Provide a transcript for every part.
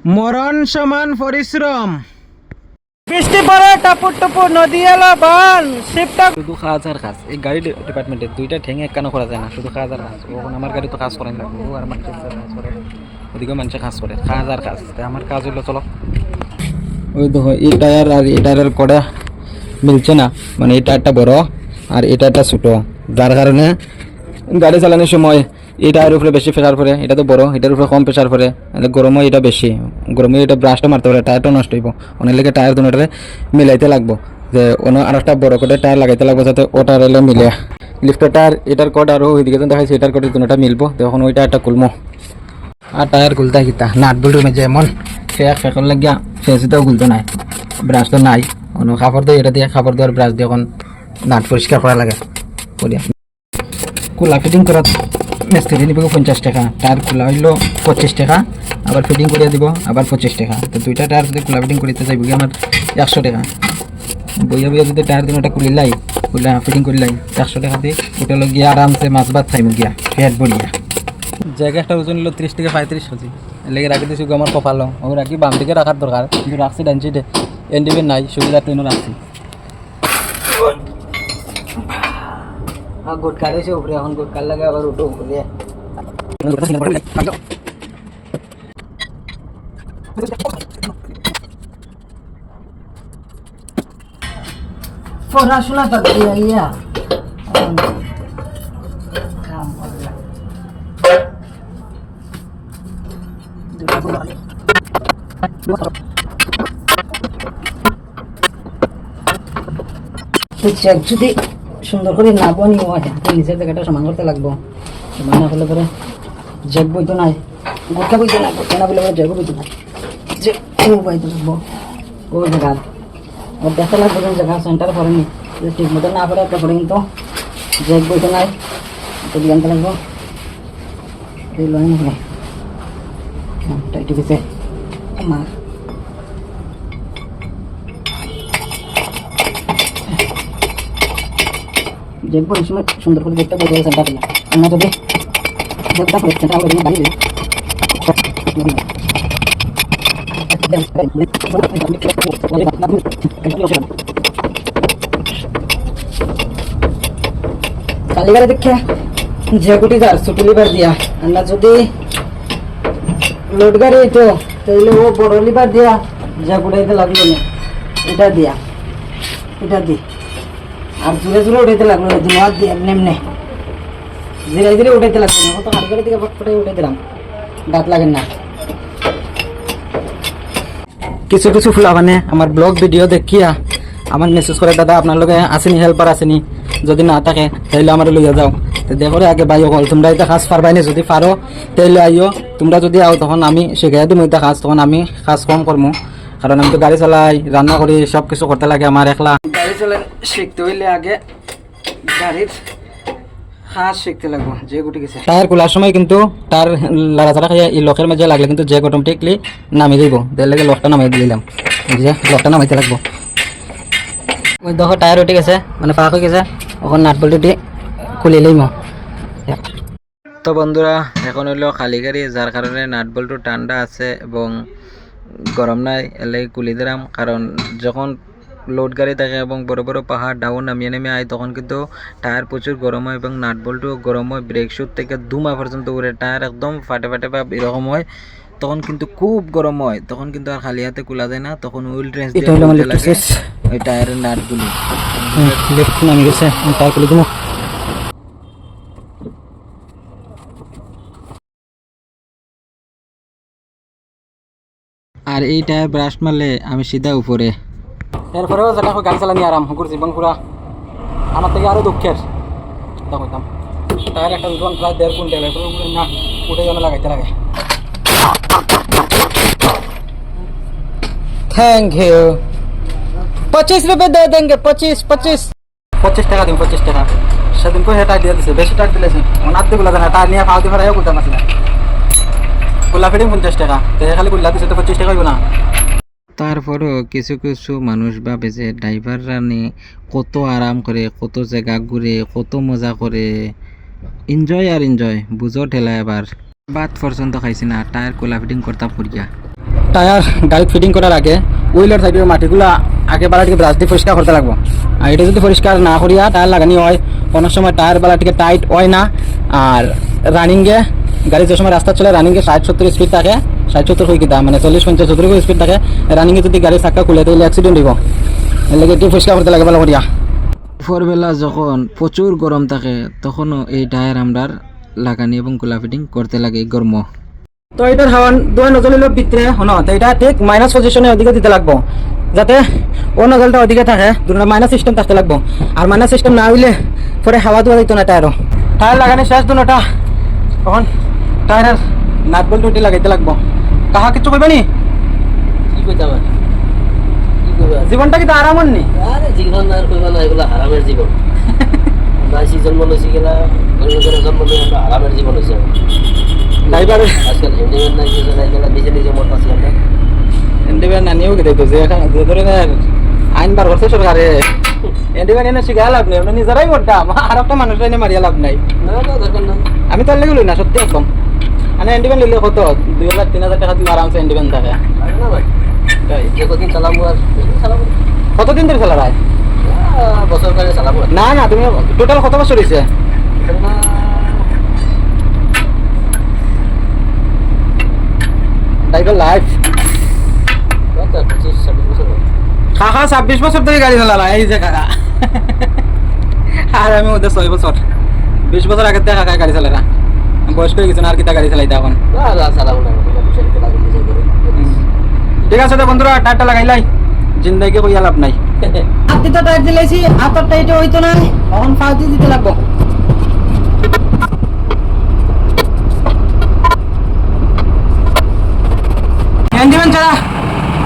মরণ সমান পরিশ্রম। বৃষ্টি পড়ে টাপুর টুপুর নদী এলো বান শিপটা শুধু কাজ আর কাজ। এই গাড়ি ডিপার্টমেন্টে দুইটা ঠেঙে একখানো করা যায় না, শুধু কাজ আর কাজ। ওখানে আমার গাড়ি তো কাজ করেন লাগবে, ও আর আমার কাজ করে, ওদিকেও মানুষে কাজ করে, কাজ আর কাজ। তাই আমার কাজ হইলো চলো। ওই দেখো এই টায়ার আর এই টায়ারের কড়া মিলছে না, মানে এই টায়ারটা বড় আর এই টায়ারটা ছোটো, যার কারণে গাড়ি চালানোর সময় এই টায়ারের উপরে বেশি প্রেশার পড়ে, এটা তো বড়, এটার উপরে কম প্রেশার পড়ে, গরমও এটা বেশি, গরমে এটা ব্রাশটা মারতে পারে, টায়ারটা নষ্ট হইব। অনেক লেগে টায়ার দুটারে মিলাইতে লাগবো, যে অন্য আর একটা বড় করে টায়ার লাগাইতে লাগবো যাতে ও টায়ার এলে মিলে। লিফটের টায়ার এটার কোড আর ওইদিকে তো দেখাইছে এটার কোড দুটা মিলবো, তখন ওই টায়ারটা খুলবো। আর টায়ার খুলতে কিতা নাট বল্টু মেজে এমন ফেকর লাগিয়া ফেসিতেও খুলতে নাই, ব্রাশ তো নাই, অন্য কাপড় দিয়ে এটা দিয়ে কাপড় দেওয়ার ব্রাশ দিয়ে এখন নাট পরিষ্কার করা লাগে। করিয়া খোলা ফিটিং করা মিস্ত্রি নিব 50 টাকা, টায়ার খোলা হইলো 25 টাকা, আবার ফিটিং করিয়া দিব আবার 25 টাকা। তো দুইটা টায়ার যদি খোলা ফিটিং করিতে যাইব আমার 100 টাকা। বইয়া বইয়া যদি টায়ার দুটা খুলিলাই খুলা ফিটিং করিলাই 100 টাকা দিয়ে ওটা গিয়ে আরামসে মাছ ভাত খাইব গিয়া পেট ভরিয়া। জায়গাটা ওজন হলো 30 থেকে 35 কেজি, লেগে রাখি দিয়েছি আমার কপালো, আমি রাখি বাম দিকে রাখার দরকার, কিন্তু রাখছি ডান সাইডে, এনডিবি নাই, সুবিধা ট্রেনও রাখছি। গোটকার এসে উপরে, এখন গোটকার লাগে আবার উঠো উপরে। পড়াশোনা করতে ইয়া যদি সুন্দর করে না বনি হয় নিজের জায়গাটা সমান করতে লাগবো, সমান না করলে পরে জেগ বইতো নাই, গোটা বইতো না, গোটা না বলে পরে জেগও বইতো না, যে বইতে লাগবো ওই জায়গা। আর দেখা লাগবে কোন জায়গা সেন্টার করেনি, যদি ঠিক মতো না করে তারপরে কিন্তু জেগ বইতো নাই, তো জানতে লাগবো এই লাইন হবে টাইট গেছে আমার। জেগবো এই সময় সুন্দর করে দেখতে বই সেন্টার করলাম, আমরা যদি জেগটা করে সেন্টার করে গাড়ি দিই কালীগারে দেখে যে গুটি যার ছুটি লিভার দিয়া, আমরা যদি লোড গাড়ি তো তাইলে ও বড় লিভার দিয়া যে গুটাইতে লাগলো না, এটা দিয়া এটা দি আর জোরে জোরে উঠাইতে লাগলো না, দুমাত দিয়ে এমনি ধীরে ধীরে উঠাইতে লাগলো না, তো কালীগাড়ি থেকে ফটফটাই উঠে দিলাম, দাঁত লাগেন না। কিছু কিছু ফুলা মানে আমার ব্লগ ভিডিও দেখিয়া আমার মেসেজ করে, দাদা আপনার লগে আসেনি, হেল্পার আসেনি, যদি না থাকে তাহলে আমার লইয়া যাও। তো দেখো আগে ভাই হল তোমরা এটা কাজ পারবাই না, যদি পারো তাহলে আইও, তোমরা যদি আও তখন আমি শিখাই দিম এটা কাজ, তখন আমি কাজ কম করবো, কারণ আমি তো গাড়ি চালাই, রান্না করি, সব কিছু করতে লাগে আমার একলা। গাড়ি চালাই শিখতে হইলে আগে গাড়ির কাজ শিখতে লাগবো। যে গুটি গেছে টায়ার খোলার সময় কিন্তু তার লাড়াচাড়া খাইয়া এই লকের মাঝে লাগলে কিন্তু যে অটোমেটিকলি নামিয়ে দিব, তার লাগে লকটা নামাই দিলাম, যে লকটা নামাইতে লাগবো। ওই দেখো টায়ার উঠে গেছে, মানে পাক হয়ে গেছে, ওখানে নাট বল্টুটি খুলে লইম। তো বন্ধুরা এখন হইলো খালি গাড়ি, যার কারণে নাট বল্টু ঠান্ডা আছে এবং গরম নাই, এলে খুলে দিলাম। কারণ যখন লোড গাড়ি থাকে এবং বড় বড় পাহাড় ডাউন নামিয়ে নেমে আয়, তখন কিন্তু টায়ার প্রচুর গরম হয় এবং নাট বল্টু গরম হয়, ব্রেক শুট থেকে ধুমা পর্যন্ত উড়ে, টায়ার একদম ফাটে ফাটে বা এরকম হয়, তখন কিন্তু খুব গরম হয়, তখন কিন্তু আর খালি হাতে খোলা যায় না, তখন হুইল ট্রেন্স দিয়ে লাগে ওই টায়ারের নাটগুলি। লেফট নামে গেছে, টায়ার খুলে দেবো। আর এই টায়ার ব্রাশ মারলে আমি সিধা উপরে, এরপরেও যেটা গাড়ি চালানি আরাম হুকুর জীবন পুরা আমার থেকে আরো দুঃখের দেখতাম। টায়ার একটা দুজন প্রায় 1.5 কুইন্টাল, না উঠে যেন লাগাইতে লাগে। Thank you. 25 रुपये दे देंगे, 25 টাকা দিন, 25 টাকা। সেদিন কই হেটা দিয়ে দিছে, বেশি টাকা দিলেছে, ওনার দিয়ে গুলা জানা টায়ার নিয়ে ফাও দিয়ে ফেরাইও গুলতাম আসলে, গুলা ফিটিং 50 টাকা, তো খালি গুলা দিছে তো 25 টাকা হইব না। তারপরও কিছু কিছু মানুষ ভাবে যে ড্রাইভাররা নিয়ে কত আরাম করে, কত জায়গা ঘুরে, কত মজা করে, এনজয় আর এনজয়, বুঝো ঠেলা। এবার বাদ পর্যন্ত খাইছি না, টায়ার কোলা ফিটিং করতাম করিয়া। টায়ার গাড়ি ফিটিং করার আগে উইলের সাইডের মাটিগুলা আগে বালাটিকে ব্রাশ দিয়ে পরিষ্কার করতে লাগবো। আর এটা যদি পরিষ্কার না করিয়া টায়ার লাগানি হয় অনেক সময় টায়ার বালাটিকে টাইট হয় না। আর রানিংয়ে গাড়ি যে সময় রাস্তা চলে রানিংয়ে 60-70 স্পিড থাকে, 60-70 হয়ে কিতা মানে 40-50 স্পিড থাকে। রানিংয়ে যদি গাড়ির চাক্কা খুলে তাহলে অ্যাক্সিডেন্ট হইব। এর লাগে একটু পরিষ্কার করতে লাগে ভালো করিয়া। দুপুরবেলা যখন প্রচুর গরম থাকে তখনও এই টায়ার আমরা লাগানি এবং খোলা ফিটিং করতে লাগে গরম। তো এটার হাওয়া দুয়ার নজল হলো ভিতরে হনো, তো এটা ঠিক মাইনাস পজিশনে ওদিকে দিতে লাগবো যাতে ও নজলটা ওদিকে থাকে। দুটো মাইনাস সিস্টেম থাকতে লাগবো। আর মাইনাস সিস্টেম না হইলে পরে হাওয়া দেওয়া দিত না টায়ারও। টায়ার লাগানি শেষ দুটা তখন টায়ারের নাট বল্ট উঠে লাগাইতে লাগবো। কাহা কিছু করবে নি? কি কইতে আমার কি করবে জীবনটা কি তো আরামন নি? আরে জীবন আর কইবা না, এগুলো হারামের জীবন। দাসি জন্ম লইছি গেলা জন্ম লই আমরা হারামের জীবন হইছে। ড্রাইভার আজকাল হ্যান্ডিম্যান নাই কিছু নাই, গেলা নিজে নিজে মরতাছি আমরা। এন্ডিবেন না নিও কি যে এখন যে ধরনের আইন বার করছে সরকারে, এন্ডিবেন এনে শিখা লাভ নেই, আমরা নিজেরাই করতাম। আর একটা মানুষরা এনে মারিয়া লাভ নাই। না না দরকার না। আমি তো লেগে লই না সত্যি একদম। মানে এন্ডিবেন লিলে কত 2,000-3,000 টাকা দিয়ে আরামসে এন্ডিবেন থাকে। আরে না ভাই, তাই যে কদিন চালাবো আর চালাবো কতদিন ধরে চালা রায়? বছর করে চালাবো। না না তুমি টোটাল কত বছর হয়েছে? ড্রাইভার লাইফ 25-26 বছর। কাকা 26 বছর ধরে গাড়ি চালালা এই যে কাকা। আর আমি ওদের 6 বছর 20 বছর আগে থেকে কাকা গাড়ি চালারা বয়স করে গেছে না আর কিতা গাড়ি চালাইতে এখন। না না চালাবো না, নিজে করে। ঠিক আছে তো বন্ধুরা টায়ারটা লাগাইলাই, জিন্দাগি কইয়া লাভ নাই। হাতি তো টায়ার দিলাইছি, হাতর টাইটে হইতো না, এখন ফাউ দিয়ে দিতে লাগবো। হ্যান্ডিম্যান ছাড়া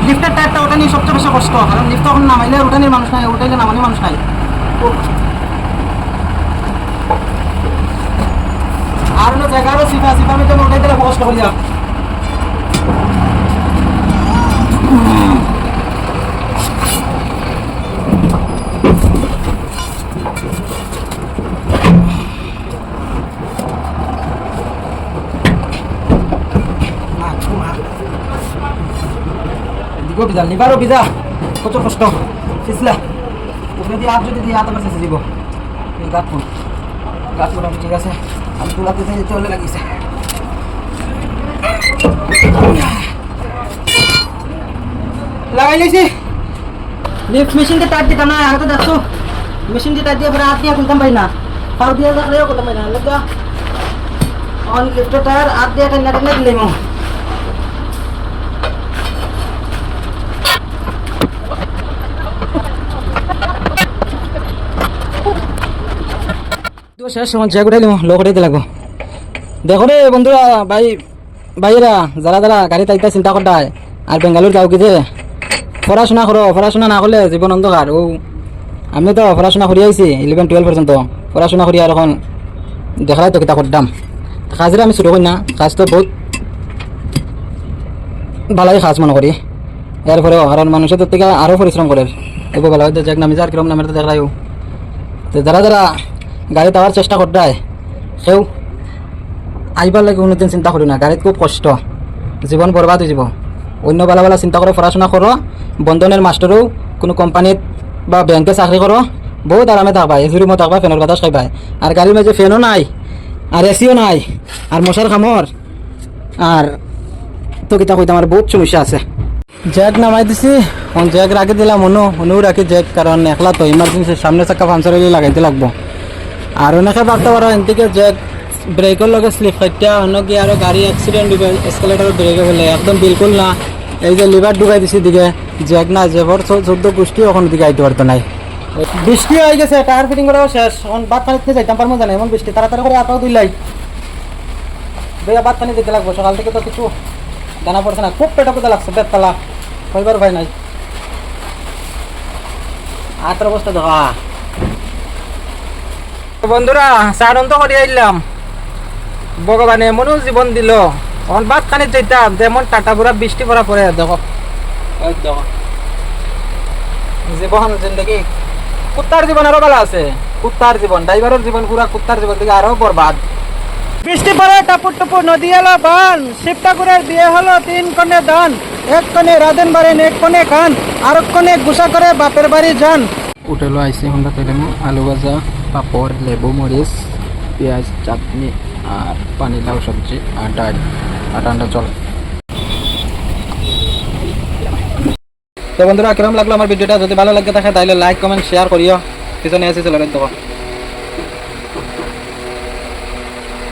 লিফটের টায়ারটা ওঠানি সবচেয়ে বেশি কষ্ট, কারণ লিফট এখন নামাইলে উঠানির মানুষ নাই, উঠাইলে নামানির মানুষ নাই। আর হলো জায়গারও সিফার মধ্যে উঠাইতে লাগবো কষ্ট করিয়া। দিগো বিজা লিভারও বিজা, প্রচুর কষ্ট পিছলা উপরে দিয়ে হাত যদি দিয়ে হাত আমার শেষে দিব। গাছ ফুল ঠিক আছে, আমি তুলাতে চলে লাগিয়েছে। লাগাই নিয়েছি লিফট মেশিনকে টাইট দিতাম না, আগে তো দেখছো মেশিন দিয়ে টাইট দিয়ে পরে হাত দিয়ে খুলতাম পারি না, পাও দিয়ে রাখলেও করতাম পারি না। লগা অন লিফটের টায়ার হাত দিয়ে টেনে টেনে দিলাম। শেষ সময় চেক উঠাই দিব, লোক উঠাইতে লাগবো। দেখো রে বন্ধুরা ভাইয়েরা যারা যারা গাড়ি তাইতে চিন্তা করতায় আর বেঙ্গালুর যাও কি যে পড়াশোনা করো, পড়াশোনা না করলে জীবন অন্ধকার। ও আমি তো পড়াশোনা করি আইছি 11-12 পর্যন্ত পড়াশোনা করি, আর এখন দেখাই তো কিতা করতাম। কাজের আমি শুরু করি না, কাজ তো বহুত ভালোই কাজ মনে করি। এরপরেও কারণ মানুষের তোর থেকে আরও পরিশ্রম করে এবার ভালো হয়তো যাক নামি যার কিরম নামের তো দেখাইও। তো যারা যারা গাড়ি দেওয়ার চেষ্টা করতে সেও আইবার লাগে কোনোদিন চিন্তা করি না, গাড়িত খুব কষ্ট, জীবন বরবাদ হয়ে যাব। অন্য বেলা বেলা চিন্তা করে পড়াশোনা করো, বন্ধনের মাস্টারও কোনো কোম্পানিত বা ব্যাংকে চাকরি করো, বহুত আরামে থাকবা, এসি রুমও থাকবা, ফ্যানের বাতাস খাইবা। আর গাড়ির মাঝে ফ্যানও নাই আর এসিও নাই আর মশার খামর আর তো কিতা কইতে আমার বহুত সমস্যা আছে। জ্যাক নামাই দিছি, জ্যাক রাখি দিলাম অনু রাখি জ্যাক, কারণ একলা তো ইমার্জেন্সি সামনে চাকা পাঞ্চার হইলে লাগাইতে লাগবো। আর অনেকে ভাবতে পারো এদিকে জ্যাক ব্রেকের লগে স্লিপ খাইটা অন্য কি আরো গাড়ি অ্যাক্সিডেন্ট দিবে, এসকেলেটার ব্রেকে বলে একদম বিলকুল না। এই যে লিভার ঢুকাই দিছি দিকে জ্যাক না, জেভর 14 গোষ্ঠী ওখান দিকে আইতে পারতো নাই। বৃষ্টি হয়ে গেছে, টায়ার ফিটিং করাও শেষ, এখন বাদ পানিতে যাইতাম পারবো জানে এমন বৃষ্টি। তাড়াতাড়ি করে আপাও দিলাই বেয়া বাদ পানি দিতে লাগবো, সকাল থেকে তো কিছু জানা পড়ছে না, খুব পেটা কোথা লাগছে বেতলা কইবার ভাই নাই। আটার অবস্থা দেখা বন্ধুরা সাড়ন্ত করে আইলাম, ভগবানে এমনও জীবন দিল। এখন বাদ খানি চাইতাম যেমন টাটা পুরা বৃষ্টি পড়া পড়ে দেখো জীবন জিন্দগি কুত্তার জীবন আরো ভালো আছে, কুত্তার জীবন ড্রাইভারের জীবন পুরা কুত্তার জীবন থেকে আরো বরবাদ। বৃষ্টি পড়ে টাপুর টুপুর নদী এলো বান, শিবঠাকুরের বিয়ে হলো 3 কন্যা দান। এক কোণে রাঁধেন বাড়েন, এক কোণে খান, আর এক কোণে গুছা করে বাপের বাড়ি যান। হোটেলও আইসি সন্ধ্যা তাইলে আলু ভাজা, পাপড়, লেবু মরিচ, পেঁয়াজ, চাটনি আর পানিলাউ সবজি আর ডাল আর ঠান্ডা জল। তো বন্ধুরা কিরম লাগলো আমার ভিডিওটা? যদি ভালো লাগে থাকে তাহলে লাইক কমেন্ট শেয়ার করিও। পিছনে এসে চলে দেখো।